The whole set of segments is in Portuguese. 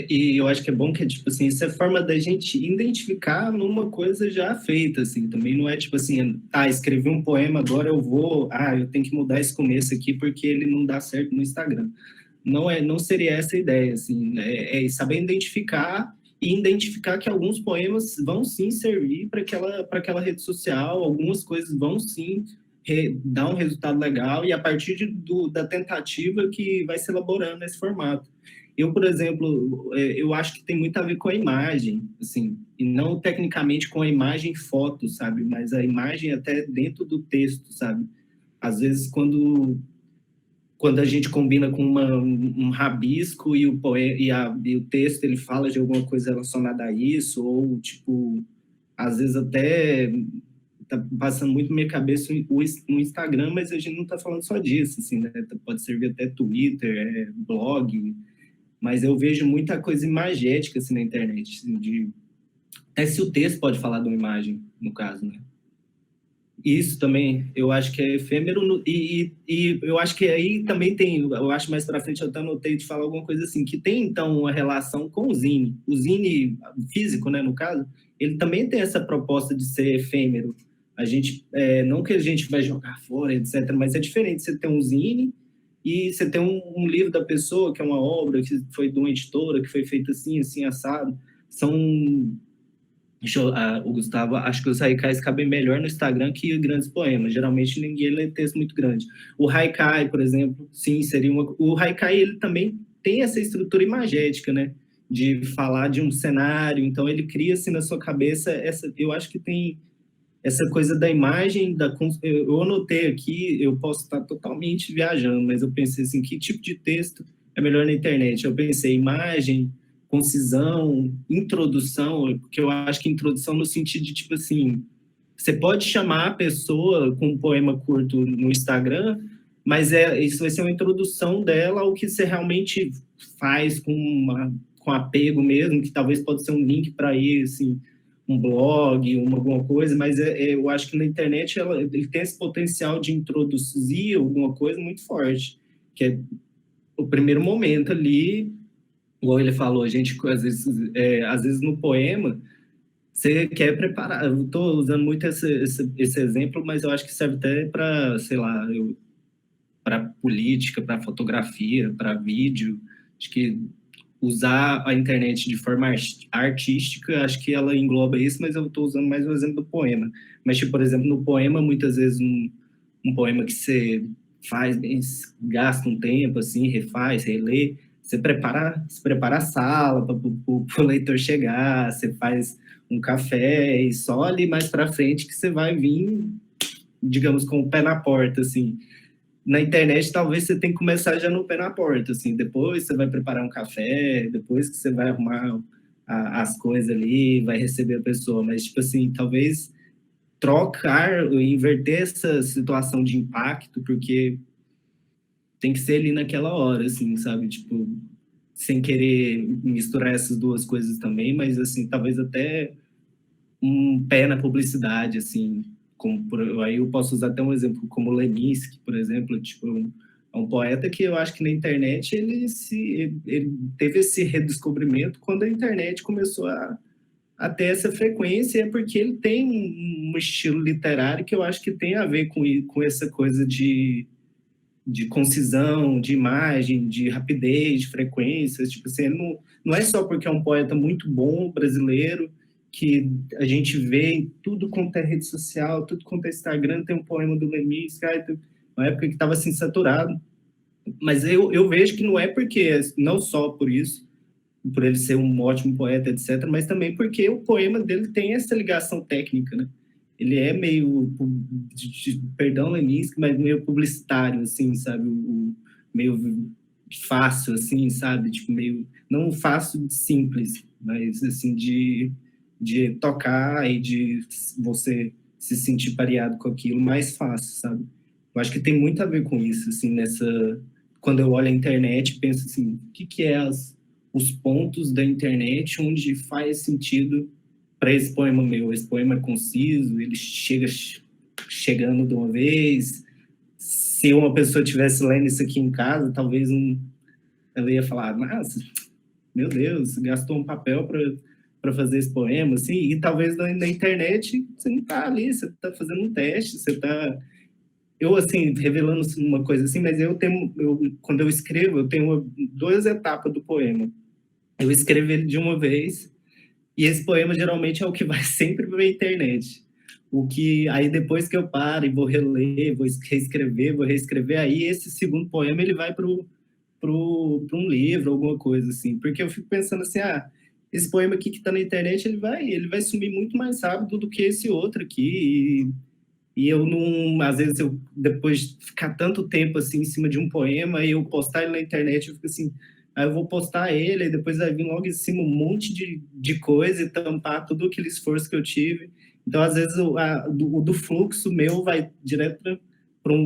E eu acho que é bom que, tipo assim, isso é forma da gente identificar numa coisa já feita, assim, também não é tipo assim, escrevi um poema, agora eu tenho que mudar esse começo aqui porque ele não dá certo no Instagram. Não seria essa a ideia, assim, é saber identificar e identificar que alguns poemas vão sim servir para aquela rede social, algumas coisas vão sim dar um resultado legal e a partir da tentativa que vai se elaborando esse formato. Eu, por exemplo, eu acho que tem muito a ver com a imagem, assim, e não tecnicamente com a imagem foto, sabe? Mas a imagem até dentro do texto, sabe? Às vezes, quando a gente combina com um rabisco e e o texto ele fala de alguma coisa relacionada a isso, ou, tipo, às vezes até tá passando muito na minha cabeça o Instagram, mas a gente não tá falando só disso, assim, né? Pode servir até Twitter, blog, mas eu vejo muita coisa imagética assim, na internet, assim, até se o texto pode falar de uma imagem, no caso, né? Isso também, eu acho que é efêmero, e eu acho que aí também tem, eu acho mais para frente eu até anotei de falar alguma coisa assim, que tem então uma relação com o zine físico, né, no caso, ele também tem essa proposta de ser efêmero, não que a gente vai jogar fora, etc, mas é diferente você ter um zine e você tem um livro da pessoa, que é uma obra que foi de uma editora, que foi feita assim, assim, assado, são o Gustavo, acho que os haikais cabem melhor no Instagram que grandes poemas. Geralmente ninguém lê texto muito grande. O haikai, por exemplo, sim, seria uma. O haikai ele também tem essa estrutura imagética, né? De falar de um cenário. Então ele cria assim na sua cabeça essa. Eu acho que tem essa coisa da imagem. Eu anotei aqui. Eu posso estar totalmente viajando, mas eu pensei assim, que tipo de texto é melhor na internet? Eu pensei imagem, concisão, introdução, porque eu acho que introdução no sentido de, tipo assim, você pode chamar a pessoa com um poema curto no Instagram, mas isso vai ser uma introdução dela ao que você realmente faz com apego mesmo, que talvez pode ser um link para ir, assim, um blog, alguma coisa, mas eu acho que na internet ele tem esse potencial de introduzir alguma coisa muito forte, que é o primeiro momento ali, igual ele falou, a gente, às vezes no poema, você quer preparar. Eu estou usando muito esse exemplo, mas eu acho que serve até para, sei lá, para política, para fotografia, para vídeo. Acho que usar a internet de forma artística, acho que ela engloba isso, mas eu estou usando mais o exemplo do poema. Mas, tipo, por exemplo, no poema, muitas vezes um poema que você faz, gasta um tempo, assim, refaz, relê, você prepara a sala para o leitor chegar, você faz um café e só ali mais para frente que você vai vir, digamos, com o pé na porta, assim. Na internet, talvez você tenha que começar já no pé na porta, assim, depois você vai preparar um café, depois que você vai arrumar as coisas ali, vai receber a pessoa, mas, tipo assim, talvez inverter essa situação de impacto, porque tem que ser ali naquela hora, assim, sabe? Tipo, sem querer misturar essas duas coisas também, mas, assim, talvez até um pé na publicidade, assim, aí eu posso usar até um exemplo como Leminski, por exemplo, tipo, é um poeta que eu acho que na internet ele teve esse redescobrimento quando a internet começou a ter essa frequência, é porque ele tem um estilo literário que eu acho que tem a ver com essa coisa de concisão, de imagem, de rapidez, de frequências. Tipo assim, não é só porque é um poeta muito bom brasileiro que a gente vê em tudo quanto é rede social, tudo quanto é Instagram, tem um poema do Lemis, uma época que estava assim saturado. Mas eu vejo que não é porque, não só por isso, por ele ser um ótimo poeta, etc., mas também porque o poema dele tem essa ligação técnica, né? Ele é meio, perdão, Leminski, mas meio publicitário, assim, sabe? Meio fácil, assim, sabe? Tipo, meio, não fácil de simples, mas, assim, de tocar e de você se sentir pareado com aquilo mais fácil, sabe? Eu acho que tem muito a ver com isso, assim, quando eu olho a internet, penso assim, o que é os pontos da internet onde faz sentido para esse poema meu. Esse poema é conciso, ele chegando de uma vez. Se uma pessoa tivesse lendo isso aqui em casa, talvez ela ia falar, nossa, meu Deus, gastou um papel para fazer esse poema, assim, e talvez na internet você não está ali, você está fazendo um teste, você está... Eu, assim, revelando uma coisa assim, mas quando eu escrevo, eu tenho duas etapas do poema. Eu escrevo ele de uma vez, e esse poema geralmente é o que vai sempre para a internet. O que aí depois que eu paro e vou reler, vou reescrever, vou reescrever, aí esse segundo poema ele vai para um livro, alguma coisa assim. Porque eu fico pensando assim, esse poema aqui que está na internet, ele vai sumir muito mais rápido do que esse outro aqui. E eu não, às vezes, depois de ficar tanto tempo assim em cima de um poema e eu postar ele na internet, eu fico assim, aí eu vou postar ele, e depois vai vir logo em cima um monte de coisa e tampar todo aquele esforço que eu tive. Então, às vezes, o do fluxo meu vai direto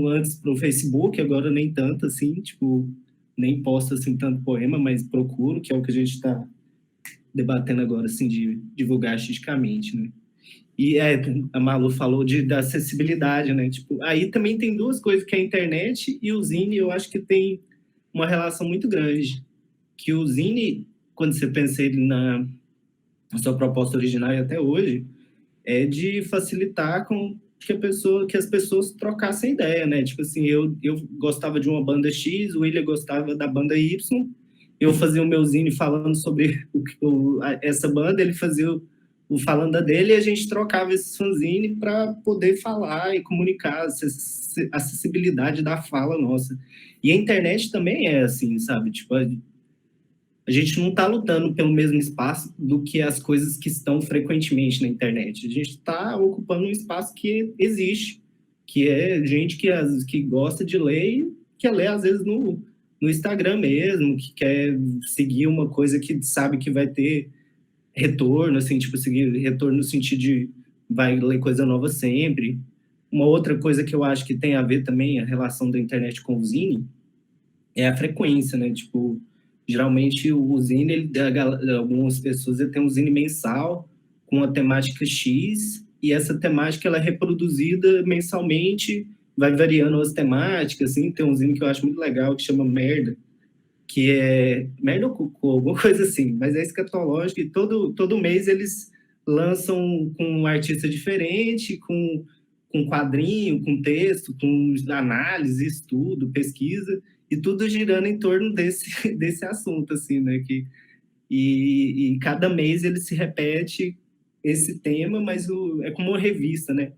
antes para o Facebook, agora nem tanto assim, tipo, nem posto assim tanto poema, mas procuro, que é o que a gente está debatendo agora, assim, de divulgar artisticamente, né? E a Malu falou da acessibilidade, né? Tipo, aí também tem duas coisas, que é a internet e o Zine, eu acho que tem uma relação muito grande. Que o Zine, quando você pensa ele na sua proposta original e até hoje, é de facilitar com que as pessoas trocassem ideia, né? Tipo assim, eu gostava de uma banda X, o William gostava da banda Y, eu fazia o meu zine falando sobre essa banda, ele fazia o falando da dele, e a gente trocava esses fanzine para poder falar e comunicar a acessibilidade da fala nossa. E a internet também é assim, sabe? Tipo, a gente não está lutando pelo mesmo espaço do que as coisas que estão frequentemente na internet. A gente está ocupando um espaço que existe, que é gente que gosta de ler e quer ler, às vezes, no Instagram mesmo, que quer seguir uma coisa que sabe que vai ter retorno, assim, tipo, seguir retorno no sentido de vai ler coisa nova sempre. Uma outra coisa que eu acho que tem a ver também, a relação da internet com o Zine, é a frequência, né? Tipo, geralmente o zine, algumas pessoas têm um zine mensal com a temática X, e essa temática ela é reproduzida mensalmente, vai variando as temáticas, assim. Tem um zine que eu acho muito legal, que chama Merda, que é Merda ou Cocô, alguma coisa assim, mas é escatológico, e todo mês eles lançam com um artista diferente, com quadrinho, com texto, com análise, estudo, pesquisa, e tudo girando em torno desse assunto, assim, né? E cada mês ele se repete esse tema, mas é como uma revista, né?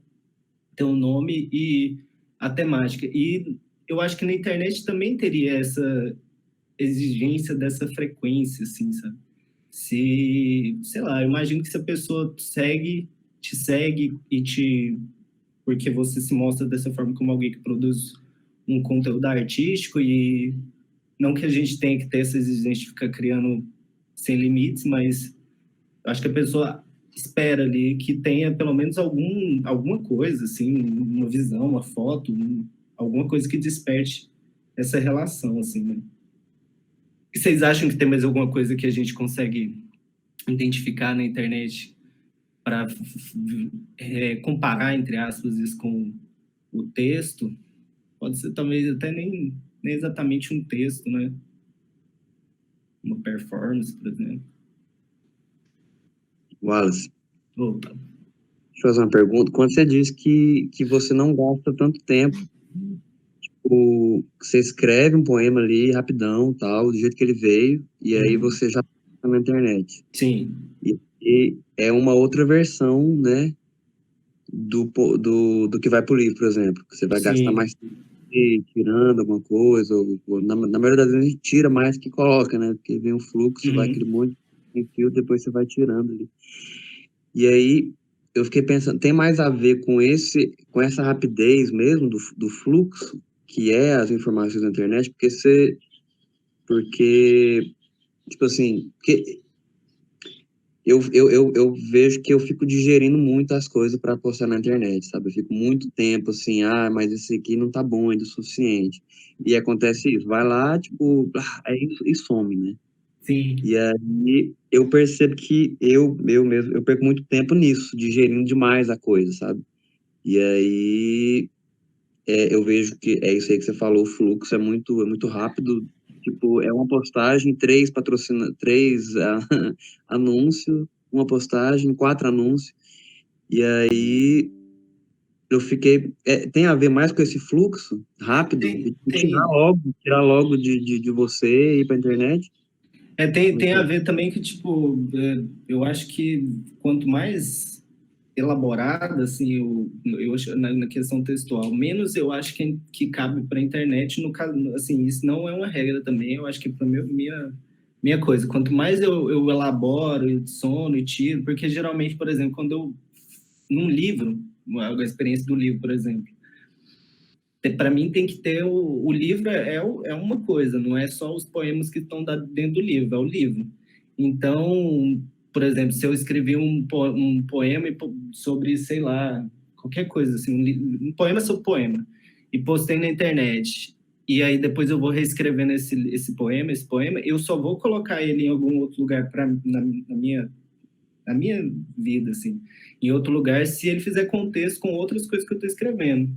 Tem um nome e a temática. E eu acho que na internet também teria essa exigência dessa frequência, assim, sabe? Se, sei lá, eu imagino que se a pessoa te segue porque você se mostra dessa forma como alguém que produz um conteúdo artístico, e não que a gente tenha que ter essa exigência de ficar criando sem limites, mas acho que a pessoa espera ali que tenha pelo menos alguma coisa, assim, uma visão, uma foto, alguma coisa que desperte essa relação, assim, né? E vocês acham que tem mais alguma coisa que a gente consegue identificar na internet para comparar, entre aspas, isso com o texto? Pode ser talvez até nem exatamente um texto, né? Uma performance, por exemplo. Wallace, Opa. deixa eu fazer uma pergunta. Quando você diz que você não gasta tanto tempo, você escreve um poema ali rapidão, tal, do jeito que ele veio, e aí você já tá na internet. Sim. E é uma outra versão, né, do que vai pro livro, por exemplo. Que você vai gastar Sim. mais tempo tirando alguma coisa, ou na maioria das vezes a gente tira mais que coloca, né? Porque vem um fluxo, vai aquele monte de fio, depois você vai tirando ali. E aí eu fiquei pensando, tem mais a ver com essa rapidez mesmo do fluxo, que é as informações da internet, porque tipo assim, porque eu vejo que eu fico digerindo muito as coisas para postar na internet, sabe? Eu fico muito tempo assim, mas esse aqui não tá bom ainda o suficiente. E acontece isso, vai lá, tipo, é isso e some, né? Sim. E aí eu percebo que eu mesmo, eu perco muito tempo nisso, digerindo demais a coisa, sabe? E aí eu vejo que é isso aí que você falou, o fluxo é muito rápido Tipo, é uma postagem, 3 anúncios, uma postagem, 4 anúncios. E aí eu fiquei. Tem a ver mais com esse fluxo rápido, Tem, de tem, tirar logo de você e ir pra internet. tem a ver também que, tipo, eu acho que quanto mais elaborada, assim, eu acho, na questão textual, menos eu acho que cabe para a internet, no caso, assim, isso não é uma regra também, eu acho que para minha coisa, quanto mais eu elaboro, adiciono e tiro, porque geralmente, por exemplo, quando eu, num livro, a experiência do livro, por exemplo, para mim tem que ter o livro é uma coisa, não é só os poemas que estão dentro do livro, é o livro. Então, por exemplo, se eu escrevi um poema sobre, sei lá, qualquer coisa, assim, um poema sobre poema, e postei na internet, e aí depois eu vou reescrevendo esse poema, eu só vou colocar ele em algum outro lugar na minha vida, assim, em outro lugar, se ele fizer contexto com outras coisas que eu estou escrevendo.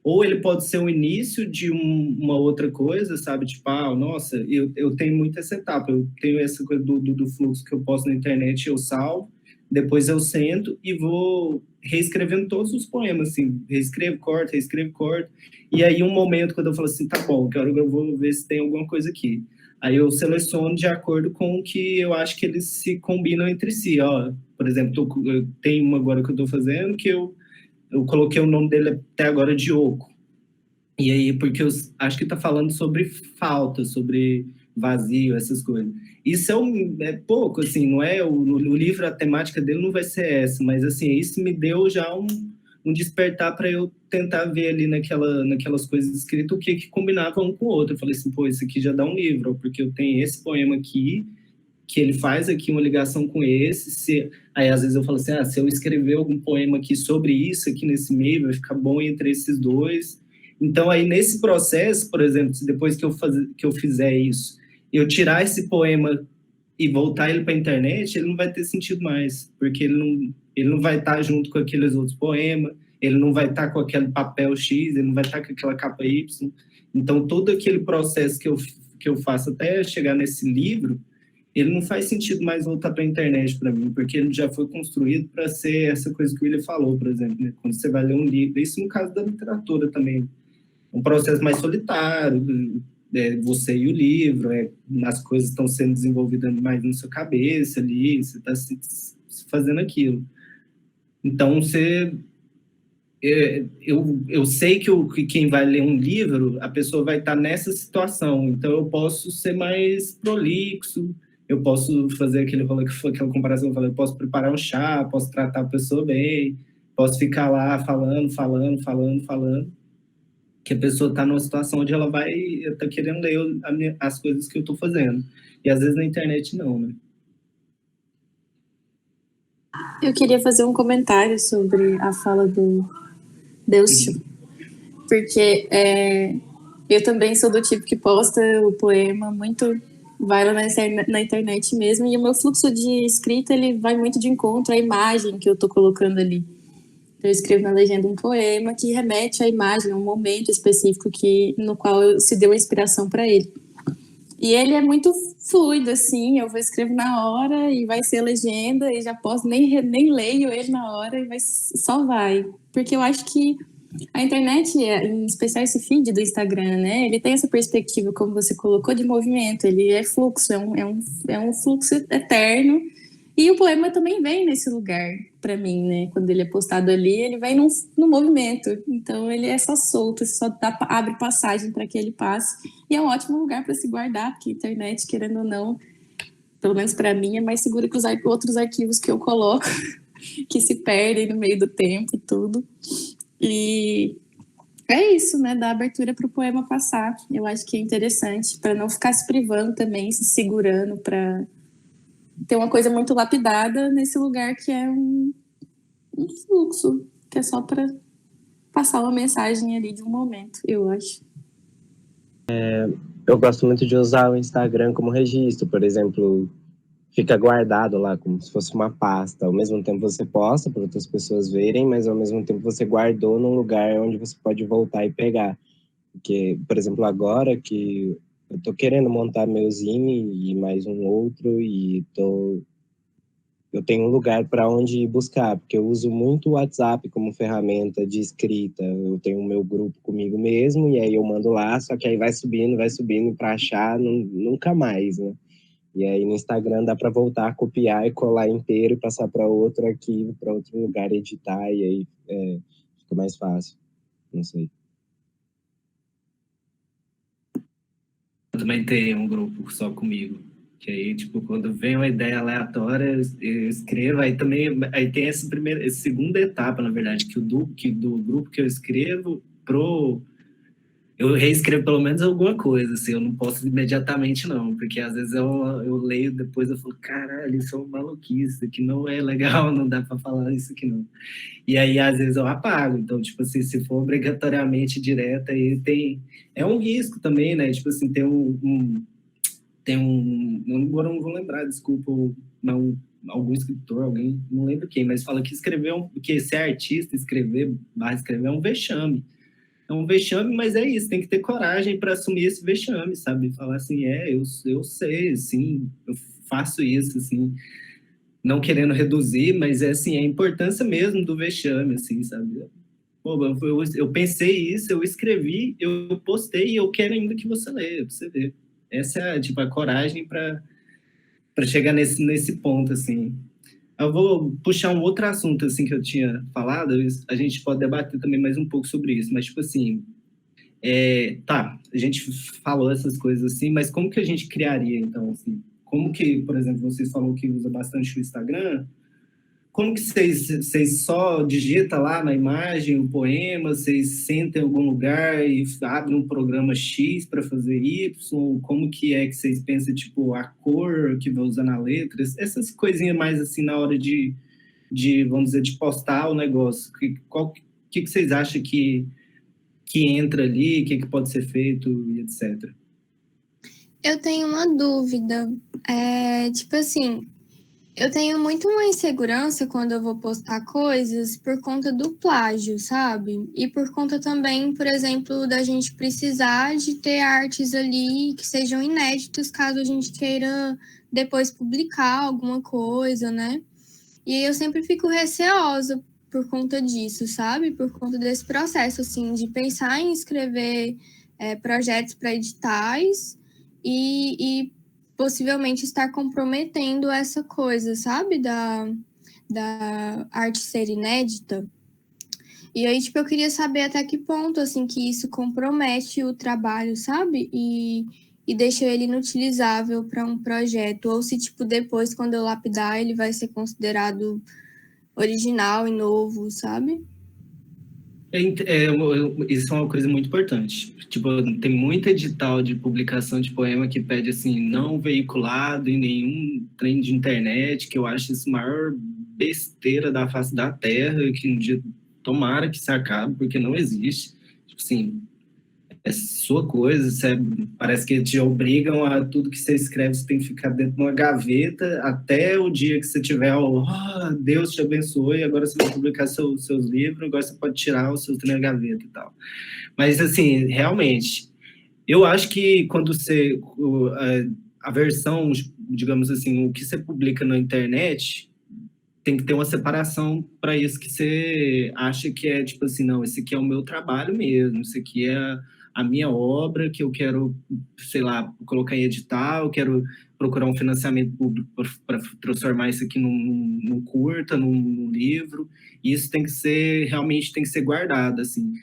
Ou ele pode ser o início de uma outra coisa, sabe? Tipo, nossa, eu tenho muito essa etapa, eu tenho essa coisa do fluxo que eu posto na internet, eu salvo, depois eu sento e vou reescrevendo todos os poemas, assim, reescrevo, corto, e aí um momento quando eu falo assim, tá bom, que hora eu vou ver se tem alguma coisa aqui. Aí eu seleciono de acordo com o que eu acho que eles se combinam entre si, ó. Por exemplo, eu tenho uma agora que eu estou fazendo que eu coloquei o nome dele até agora de Oco. E aí, porque eu acho que está falando sobre falta, sobre vazio, essas coisas. Isso é pouco, assim, não é? No livro a temática dele não vai ser essa, mas assim, isso me deu já um despertar para eu tentar ver ali naquelas coisas escritas o que combinava um com o outro. Eu falei assim, pô, isso aqui já dá um livro, porque eu tenho esse poema aqui, que ele faz aqui uma ligação com esse. Aí às vezes eu falo assim, se eu escrever algum poema aqui sobre isso aqui nesse meio, vai ficar bom entre esses dois. Então aí nesse processo, por exemplo, depois que eu fizer isso, eu tirar esse poema e voltar ele para a internet, ele não vai ter sentido mais, porque ele não vai estar junto com aqueles outros poemas, ele não vai estar com aquele papel X, ele não vai estar com aquela capa Y. Então todo aquele processo que eu faço até chegar nesse livro, ele não faz sentido mais voltar para a internet para mim, porque ele já foi construído para ser essa coisa que o William falou, por exemplo, né? Quando você vai ler um livro, isso no caso da literatura também, um processo mais solitário, você e o livro, as coisas estão sendo desenvolvidas mais na sua cabeça ali, você está fazendo aquilo. Então, eu sei que quem vai ler um livro, a pessoa vai estar nessa situação, então eu posso ser mais prolixo, eu posso fazer aquele rolê que foi aquela comparação que eu falei, eu posso preparar um chá, posso tratar a pessoa bem, posso ficar lá falando, que a pessoa está numa situação onde ela vai estar querendo ler as coisas que eu estou fazendo. E às vezes na internet não, né? Eu queria fazer um comentário sobre a fala do Delcio, porque eu também sou do tipo que posta o poema muito, vai lá na internet mesmo, e o meu fluxo de escrita, ele vai muito de encontro à imagem que eu tô colocando ali. Eu escrevo na legenda um poema que remete à imagem, a um momento específico no qual se deu a inspiração para ele. E ele é muito fluido, assim, eu escrevo na hora e vai ser a legenda, e já posso, nem leio ele na hora, e só vai. Porque eu acho que a internet, em especial esse feed do Instagram, né, ele tem essa perspectiva, como você colocou, de movimento, ele é fluxo, é um fluxo eterno, e o poema também vem nesse lugar, para mim, né, quando ele é postado ali, ele vem no movimento, então ele é só solto, só abre passagem para que ele passe, e é um ótimo lugar para se guardar, porque a internet, querendo ou não, pelo menos para mim, é mais segura que os outros arquivos que eu coloco, que se perdem no meio do tempo e tudo. E é isso, né? Dar abertura para o poema passar. Eu acho que é interessante, para não ficar se privando também, se segurando, para ter uma coisa muito lapidada nesse lugar que é um fluxo, que é só para passar uma mensagem ali de um momento, eu acho. Eu gosto muito de usar o Instagram como registro, por exemplo, fica guardado lá como se fosse uma pasta. Ao mesmo tempo você posta para outras pessoas verem, mas ao mesmo tempo você guardou num lugar onde você pode voltar e pegar. Porque, por exemplo, agora que Eu tô querendo montar meu zine e mais um outro, e eu tenho um lugar para onde ir buscar, porque eu uso muito o WhatsApp como ferramenta de escrita. Eu tenho o meu grupo comigo mesmo, e aí eu mando lá, só que aí vai subindo para achar nunca mais, né? E aí no Instagram dá para voltar, copiar e colar inteiro e passar para outro arquivo, para outro lugar editar, e aí fica mais fácil. Não sei. Eu também tenho um grupo só comigo. Que aí, tipo, quando vem uma ideia aleatória, eu escrevo, aí tem essa segunda etapa, na verdade, que do grupo que eu escrevo eu reescrevo pelo menos alguma coisa, assim, eu não posso imediatamente não, porque às vezes eu leio depois, eu falo, caralho, isso é uma maluquice, isso aqui não é legal, não dá para falar isso aqui não. E aí, às vezes, eu apago. Então, tipo assim, se for obrigatoriamente direta, aí é um risco também, né? Tipo assim, agora não vou lembrar, desculpa, não, algum escritor, alguém, não lembro quem, mas fala que que ser artista, escrever é um vexame. É um vexame, mas é isso, tem que ter coragem para assumir esse vexame, sabe? Falar assim, eu sei, assim, eu faço isso, assim, não querendo reduzir, mas é assim, a importância mesmo do vexame, assim, sabe? Pô, eu pensei isso, eu escrevi, eu postei e eu quero ainda que você leia, pra você ver. Essa é, tipo, a coragem para chegar nesse ponto, assim. Eu vou puxar um outro assunto, assim, que eu tinha falado, a gente pode debater também mais um pouco sobre isso, mas, tipo assim, tá, a gente falou essas coisas assim, mas como que a gente criaria, então, assim? Como que, por exemplo, vocês falaram que usa bastante o Instagram, como que vocês só digitam lá na imagem o poema, vocês sentem em algum lugar e abrem um programa X para fazer Y? Como que é que vocês pensam, tipo, a cor que vai usar na letra? Essas coisinhas mais assim na hora vamos dizer, de postar o negócio. Que vocês acham que entra ali, o que pode ser feito e etc. Eu tenho uma dúvida. Tipo assim, eu tenho muito uma insegurança quando eu vou postar coisas por conta do plágio, sabe? E por conta também, por exemplo, da gente precisar de ter artes ali que sejam inéditas caso a gente queira depois publicar alguma coisa, né? E eu sempre fico receosa por conta disso, sabe? Por conta desse processo, assim, de pensar em escrever projetos para editais e possivelmente estar comprometendo essa coisa, sabe? Da arte ser inédita. E aí, tipo, eu queria saber até que ponto, assim, que isso compromete o trabalho, sabe? E deixa ele inutilizável para um projeto. Ou se, tipo, depois, quando eu lapidar, ele vai ser considerado original e novo, sabe? Isso é uma coisa muito importante. Tipo, tem muito edital de publicação de poema que pede assim, não veiculado em nenhum trem de internet, que eu acho isso a maior besteira da face da terra, que um dia tomara que se acabe, porque não existe. Tipo assim, é sua coisa, parece que te obrigam a tudo que você escreve, você tem que ficar dentro de uma gaveta até o dia que você tiver, Deus te abençoe, agora você vai publicar seus livros, agora você pode tirar os seus da gaveta e tal. Mas, assim, realmente, eu acho que quando a versão, digamos assim, o que você publica na internet, tem que ter uma separação para isso que você acha que é, tipo assim, não, esse aqui é o meu trabalho mesmo, esse aqui é a minha obra que eu quero, sei lá, colocar em edital, eu quero procurar um financiamento público para transformar isso aqui num curta, num livro, e isso realmente tem que ser guardado, assim.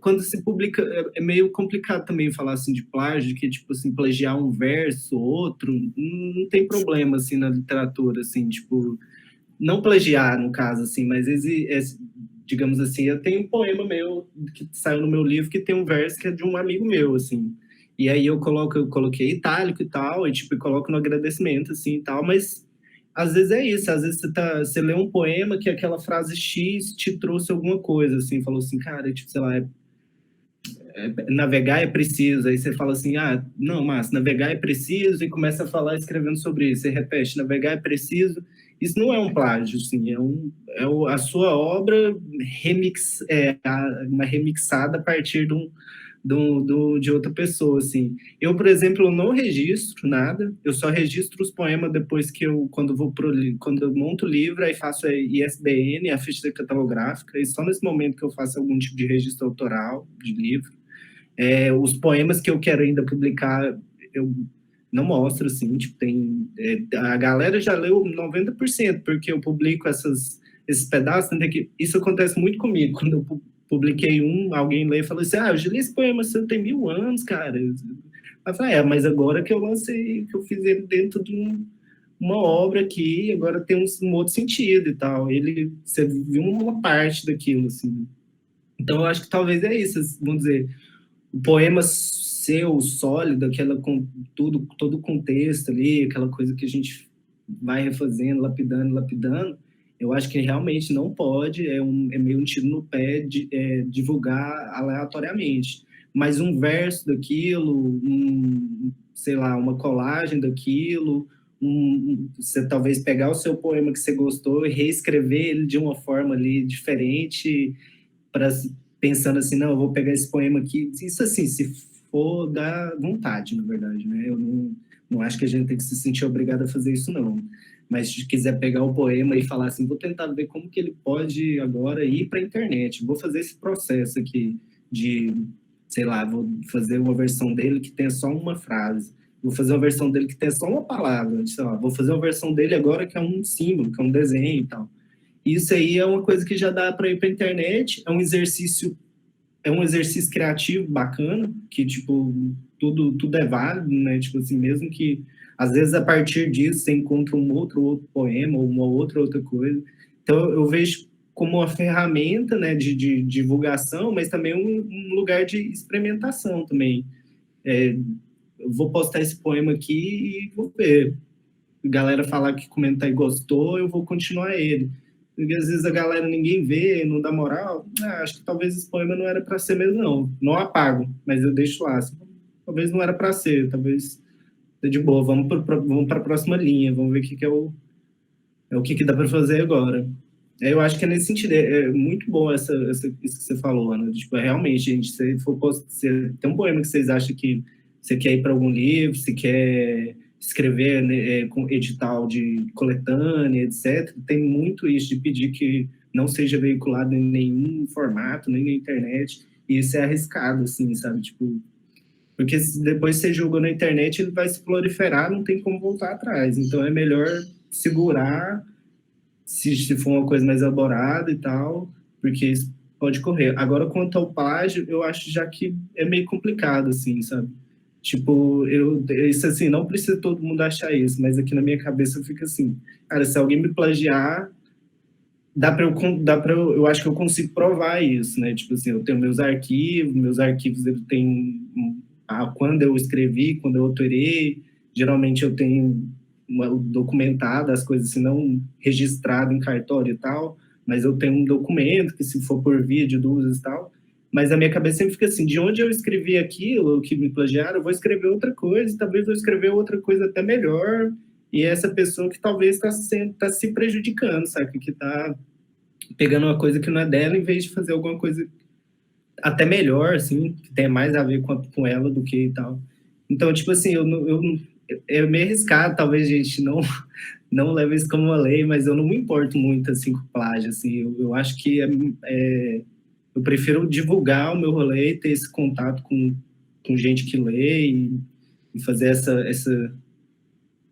Quando se publica, é meio complicado também falar, assim, de plágio, que, tipo assim, plagiar um verso, outro, não tem problema, assim, na literatura, assim, tipo não plagiar, no caso, assim, mas digamos assim, eu tenho um poema meu que saiu no meu livro que tem um verso que é de um amigo meu, assim. E aí eu coloquei itálico e tal, e tipo, coloco no agradecimento, assim, e tal, mas às vezes é isso, às vezes você lê um poema que aquela frase X te trouxe alguma coisa, assim, falou assim, cara, tipo, sei lá, navegar é preciso, aí você fala assim, não, mas navegar é preciso, e começa a falar escrevendo sobre isso, você repete, navegar é preciso, isso não é um plágio, assim, a sua obra uma remixada a partir de outra pessoa, assim. Eu, por exemplo, não registro nada, eu só registro os poemas depois que quando eu monto o livro, aí faço a ISBN, a ficha catalográfica, e só nesse momento que eu faço algum tipo de registro autoral de livro. Os poemas que eu quero ainda publicar, eu não mostro, assim, tipo, a galera já leu 90%, porque eu publico esses pedaços, isso acontece muito comigo, quando eu publiquei alguém lê e falou assim, eu já li esse poema, você tem 1000 anos, cara. Eu falei, mas agora que eu lancei, que eu fiz ele dentro de uma obra aqui, agora tem um outro sentido e tal. Você viu uma parte daquilo, assim. Então, eu acho que talvez é isso, vamos dizer, o poema seu, sólido, todo o contexto ali, aquela coisa que a gente vai refazendo, lapidando, eu acho que realmente não pode, é meio um tiro no pé de divulgar aleatoriamente. Mas um verso daquilo, sei lá, uma colagem daquilo, você talvez pegar o seu poema que você gostou e reescrever ele de uma forma ali diferente, pensando assim, não, eu vou pegar esse poema aqui, isso assim, se for da vontade, na verdade, né? Eu não acho que a gente tem que se sentir obrigado a fazer isso, não. Mas se quiser pegar o poema e falar assim, vou tentar ver como que ele pode agora ir para a internet, vou fazer esse processo aqui de, sei lá, vou fazer uma versão dele que tenha só uma frase, vou fazer uma versão dele que tenha só uma palavra, sei lá, vou fazer uma versão dele agora que é um símbolo, que é um desenho e tal. Isso aí é uma coisa que já dá para ir para a internet, é um exercício criativo bacana, que, tipo, tudo é válido, né? Tipo assim, mesmo que, às vezes, a partir disso, você encontra um outro poema ou uma outra coisa. Então, eu vejo como uma ferramenta, né, de divulgação, mas também um lugar de experimentação também. Eu vou postar esse poema aqui e vou ver. A galera falar que comentar e gostou, eu vou continuar ele. Porque às vezes a galera ninguém vê, não dá moral. Acho que talvez esse poema não era para ser mesmo, não. Não apago, mas eu deixo lá. Talvez não era para ser, talvez de boa. Vamos para a próxima linha, vamos ver o que é o que dá para fazer agora. Eu acho que é nesse sentido, é muito bom isso que você falou, Ana. Tipo, realmente, gente, se tem um poema que vocês acham que você quer ir para algum livro, se quer escrever, né, com edital de coletânea, etc., tem muito isso de pedir que não seja veiculado em nenhum formato, nem na internet, e isso é arriscado, assim, sabe? Tipo, porque depois você jogou na internet, ele vai se proliferar, não tem como voltar atrás. Então, é melhor segurar se for uma coisa mais elaborada e tal, porque isso pode correr. Agora, quanto ao plágio, eu acho já que é meio complicado, assim, sabe? Tipo, isso assim, não precisa todo mundo achar isso, mas aqui na minha cabeça fica assim, cara, se alguém me plagiar, eu acho que eu consigo provar isso, né? Tipo assim, eu tenho meus arquivos ele tem quando eu escrevi, quando eu autorei, geralmente eu tenho documentado as coisas, assim, não registrado em cartório e tal, mas eu tenho um documento que, se for por vídeo, dúvidas e tal, mas a minha cabeça sempre fica assim, de onde eu escrevi aquilo, o que me plagiaram, eu vou escrever outra coisa, talvez eu escrever outra coisa até melhor, e essa pessoa que talvez está se prejudicando, sabe? Que está pegando uma coisa que não é dela, em vez de fazer alguma coisa até melhor, assim, que tenha mais a ver com ela do que e tal. Então, tipo assim, é meio arriscado, talvez a gente não leve isso como uma lei, mas eu não me importo muito, assim, com plágio, assim, eu acho que eu prefiro divulgar o meu rolê, ter esse contato com gente que lê e fazer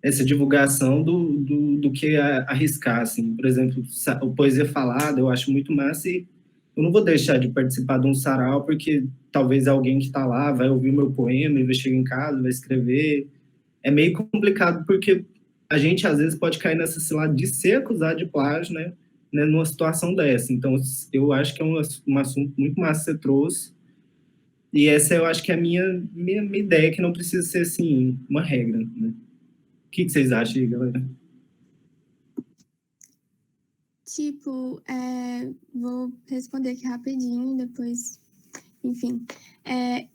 essa divulgação do que arriscar, assim. Por exemplo, o Poesia Falada eu acho muito massa e eu não vou deixar de participar de um sarau porque talvez alguém que está lá vai ouvir o meu poema e vai chegar em casa, vai escrever. É meio complicado porque a gente às vezes pode cair nessa cilada de ser acusado de plágio, né, numa situação dessa. Então, eu acho que é um assunto muito massa que você trouxe. E essa eu acho que é a minha ideia, que não precisa ser, assim, uma regra, né? O que vocês acham aí, galera? Tipo, vou responder aqui rapidinho, depois, enfim.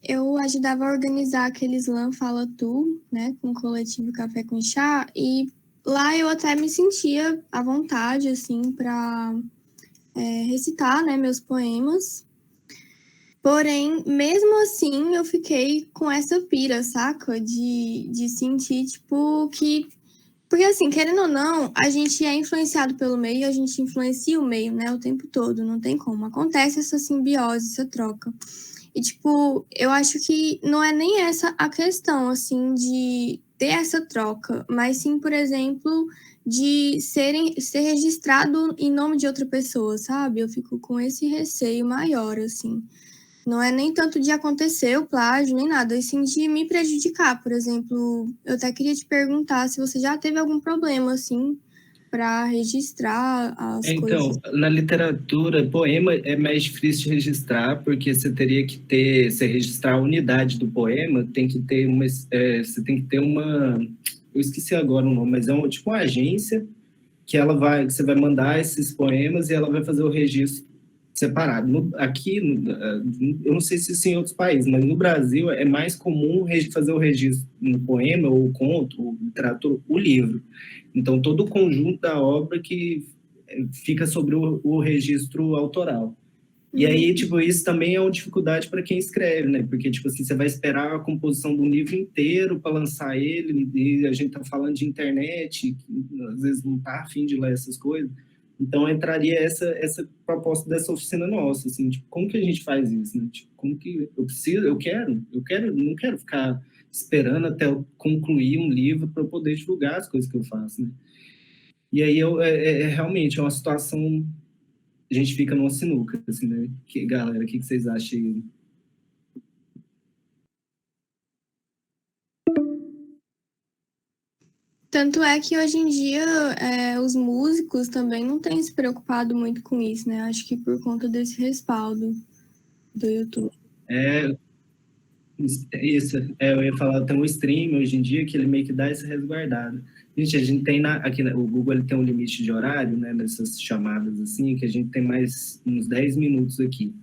Eu ajudava a organizar aquele slam Fala Tu, né, com o coletivo Café com Chá, e lá eu até me sentia à vontade, assim, para recitar, né, meus poemas. Porém, mesmo assim, eu fiquei com essa pira, saca? De sentir, tipo, que... Porque, assim, querendo ou não, a gente é influenciado pelo meio, a gente influencia o meio, né, o tempo todo, não tem como. Acontece essa simbiose, essa troca. E, tipo, eu acho que não é nem essa a questão, assim, de ter essa troca, mas sim, por exemplo, de ser registrado em nome de outra pessoa, sabe? Eu fico com esse receio maior, assim. Não é nem tanto de acontecer o plágio, nem nada, e sim de me prejudicar. Por exemplo, eu até queria te perguntar se você já teve algum problema, assim, para registrar as coisas. Então, na literatura, poema é mais difícil de registrar, porque você teria que ter, se registrar a unidade do poema, tem que ter você tem que ter uma, eu esqueci agora o nome, mas é tipo uma agência que que você vai mandar esses poemas e ela vai fazer o registro separado. Eu não sei se isso em outros países, mas no Brasil é mais comum fazer o registro no poema, ou conto, ou literatura, o livro. Então, todo o conjunto da obra que fica sobre o registro autoral. E aí, tipo, isso também é uma dificuldade para quem escreve, né? Porque, tipo assim, você vai esperar a composição de um livro inteiro para lançar ele, e a gente tá falando de internet, que às vezes não tá afim de ler essas coisas. Então, entraria essa proposta dessa oficina nossa, assim, tipo, como que a gente faz isso, né? Tipo, como que não quero ficar esperando até eu concluir um livro para eu poder divulgar as coisas que eu faço, né? E aí, realmente, é uma situação... A gente fica numa sinuca, assim, né? Galera, o que vocês acham? Tanto é que hoje em dia os músicos também não têm se preocupado muito com isso, né? Acho que por conta desse respaldo do YouTube. Eu ia falar, tem um stream hoje em dia que ele meio que dá essa resguardada. Gente, a gente tem o Google ele tem um limite de horário, né, nessas chamadas assim, que a gente tem mais uns 10 minutos aqui.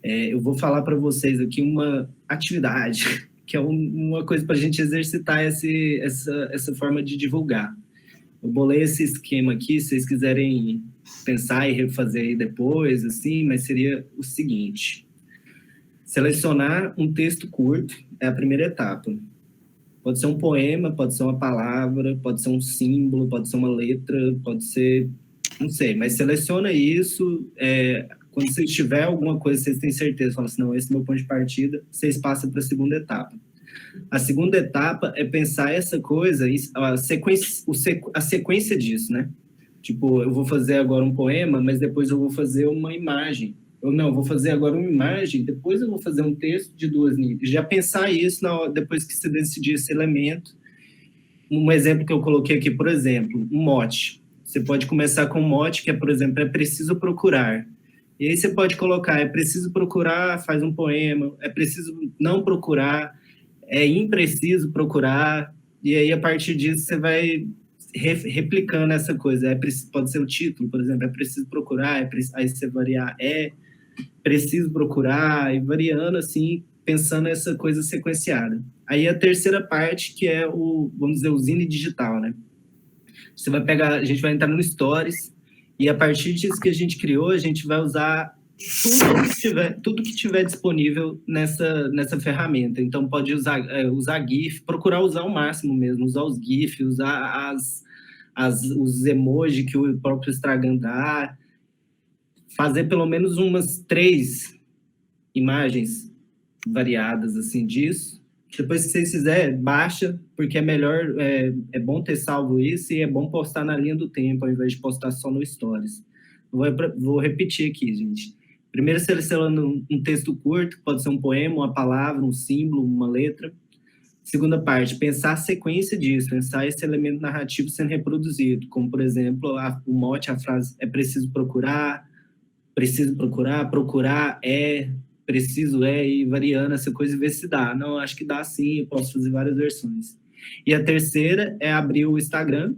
Eu vou falar para vocês aqui uma atividade, que é uma coisa para a gente exercitar essa forma de divulgar. Eu bolei esse esquema aqui, se vocês quiserem pensar e refazer aí depois, assim, mas seria o seguinte: selecionar um texto curto é a primeira etapa. Pode ser um poema, pode ser uma palavra, pode ser um símbolo, pode ser uma letra, pode ser... Não sei, mas seleciona isso. Quando você tiver alguma coisa, vocês têm certeza, fala assim, não, esse é o meu ponto de partida, vocês passam para a segunda etapa. A segunda etapa é pensar essa coisa, a sequência disso, né? Tipo, eu vou fazer agora um poema, mas depois eu vou fazer uma imagem. Eu vou fazer agora uma imagem, depois eu vou fazer um texto de 2 níveis. Já pensar isso depois que você decidir esse elemento. Um exemplo que eu coloquei aqui, por exemplo, um mote. Você pode começar com um mote, que é, por exemplo, é preciso procurar. E aí você pode colocar, é preciso procurar, faz um poema, é preciso não procurar, é impreciso procurar, e aí a partir disso você vai replicando essa coisa. Pode ser o título, por exemplo, é preciso procurar, aí você variar, preciso procurar, e variando assim, pensando essa coisa sequenciada. Aí a terceira parte, que é vamos dizer, o zine digital, né? Você vai pegar, a gente vai entrar no Stories, e a partir disso que a gente criou, a gente vai usar tudo que tiver disponível nessa ferramenta. Então, pode usar GIF, procurar usar o máximo mesmo, usar os GIF, usar os emojis que o próprio Instagram dá, fazer pelo menos umas 3 imagens variadas assim disso. Depois que vocês fizerem, baixa, porque é melhor, é bom ter salvo isso e é bom postar na linha do tempo, ao invés de postar só no Stories. Vou repetir aqui, gente. Primeiro, selecionando um texto curto, pode ser um poema, uma palavra, um símbolo, uma letra. Segunda parte, pensar a sequência disso, pensar esse elemento narrativo sendo reproduzido, como, por exemplo, o mote, a frase é preciso procurar, procurar preciso e variando essa coisa e ver se dá. Não, acho que dá sim, eu posso fazer várias versões. E a terceira é abrir o Instagram,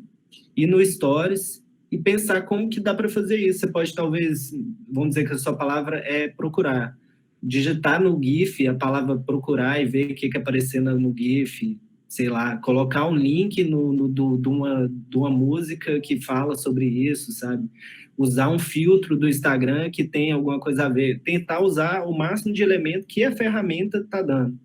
ir no Stories e pensar como que dá para fazer isso. Você pode, talvez, vamos dizer que a sua palavra é procurar. Digitar no GIF a palavra procurar e ver o que aparecer no GIF. sei lá, colocar um link de uma música que fala sobre isso, sabe? Usar um filtro do Instagram que tem alguma coisa a ver. Tentar usar o máximo de elemento que a ferramenta está dando.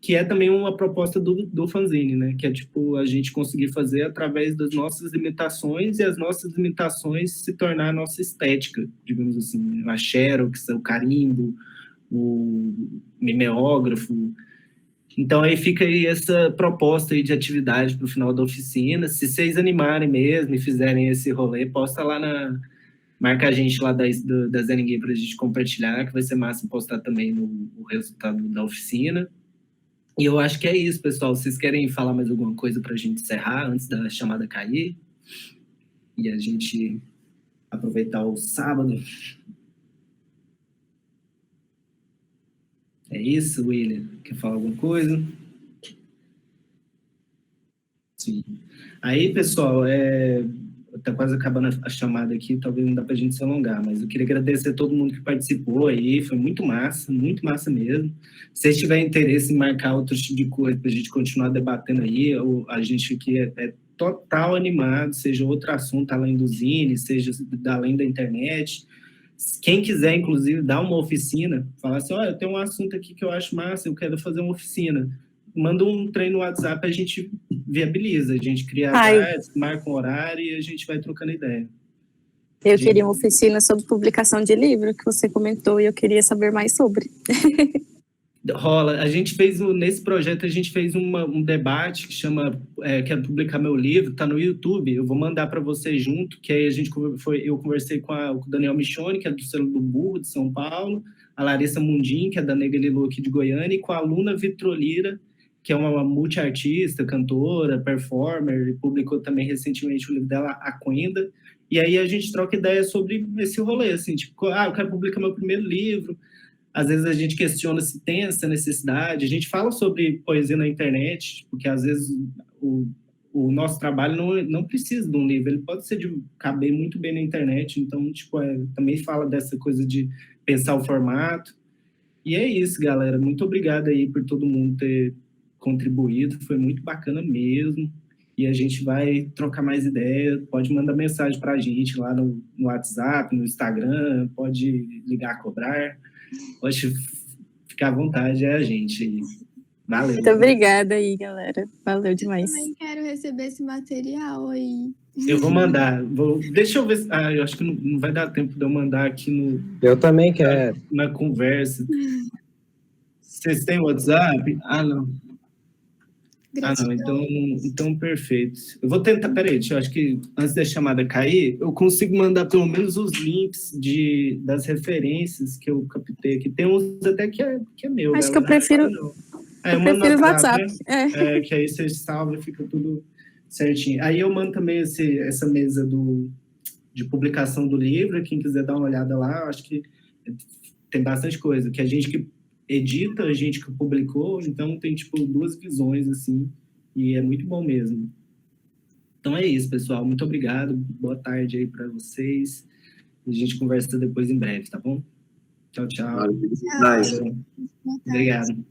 Que é também uma proposta do fanzine, né? Que é, tipo, a gente conseguir fazer através das nossas limitações e as nossas limitações se tornar a nossa estética, digamos assim. A xerox, o carimbo, o mimeógrafo. Então, aí fica aí essa proposta aí de atividade para o final da oficina. Se vocês animarem mesmo e fizerem esse rolê, posta lá marca a gente lá da Zé Ninguém para a gente compartilhar, que vai ser massa postar também o resultado da oficina. E eu acho que é isso, pessoal. Vocês querem falar mais alguma coisa para a gente encerrar antes da chamada cair? E a gente aproveitar o sábado? É isso, William? Quer falar alguma coisa? Sim. Aí, pessoal, tá quase acabando a chamada aqui, talvez não dá para a gente se alongar, mas eu queria agradecer a todo mundo que participou aí, foi muito massa mesmo. Se vocês tiverem interesse em marcar outro tipo de coisa para a gente continuar debatendo aí, a gente aqui é total animado, seja outro assunto além do Zine, seja além da internet. Quem quiser, inclusive, dar uma oficina, falar assim, olha, eu tenho um assunto aqui que eu acho massa, eu quero fazer uma oficina. Manda um trem no WhatsApp, a gente viabiliza, a gente cria atrás, marca um horário e a gente vai trocando ideia. Eu queria uma oficina sobre publicação de livro, que você comentou, e eu queria saber mais sobre. Rola. A gente fez, nesse projeto, a gente fez um debate que chama Quero Publicar Meu Livro, tá no YouTube, eu vou mandar para vocês junto, que aí eu conversei com o Daniel Michoni, que é do Selo do Burro, de São Paulo, a Larissa Mundim, que é da Nega Lilu aqui de Goiânia, e com a Luna Vitrolira, que é uma multiartista, cantora, performer, e publicou também recentemente o livro dela, Aquenda, e aí a gente troca ideia sobre esse rolê, assim, tipo, eu quero publicar meu primeiro livro. Às vezes a gente questiona se tem essa necessidade, a gente fala sobre poesia na internet, porque às vezes o nosso trabalho não precisa de um livro, ele pode caber muito bem na internet, então, tipo, também fala dessa coisa de pensar o formato. E é isso, galera, muito obrigado aí por todo mundo ter contribuído, foi muito bacana mesmo, e a gente vai trocar mais ideia, pode mandar mensagem para a gente lá no WhatsApp, no Instagram, pode ligar a cobrar, pode ficar à vontade, é a gente aí. Valeu. Muito obrigada aí, galera, valeu demais. Eu também quero receber esse material aí. Eu vou mandar, deixa eu ver, eu acho que não vai dar tempo de eu mandar aqui Eu também quero. na conversa. Vocês têm WhatsApp? Não. Então perfeito. Eu vou tentar, peraí, eu acho que antes da chamada cair, eu consigo mandar pelo menos os links das referências que eu captei aqui. Tem uns até que é meu. Acho que eu prefiro o WhatsApp. Né? Que aí você salva e fica tudo certinho. Aí eu mando também essa mesa de publicação do livro, quem quiser dar uma olhada lá, eu acho que tem bastante coisa, que a gente que edita, a gente que publicou, então tem, tipo, duas visões, assim, e é muito bom mesmo. Então é isso, pessoal. Muito obrigado. Boa tarde aí para vocês. A gente conversa depois em breve, tá bom? Tchau, tchau. Obrigado. Obrigado.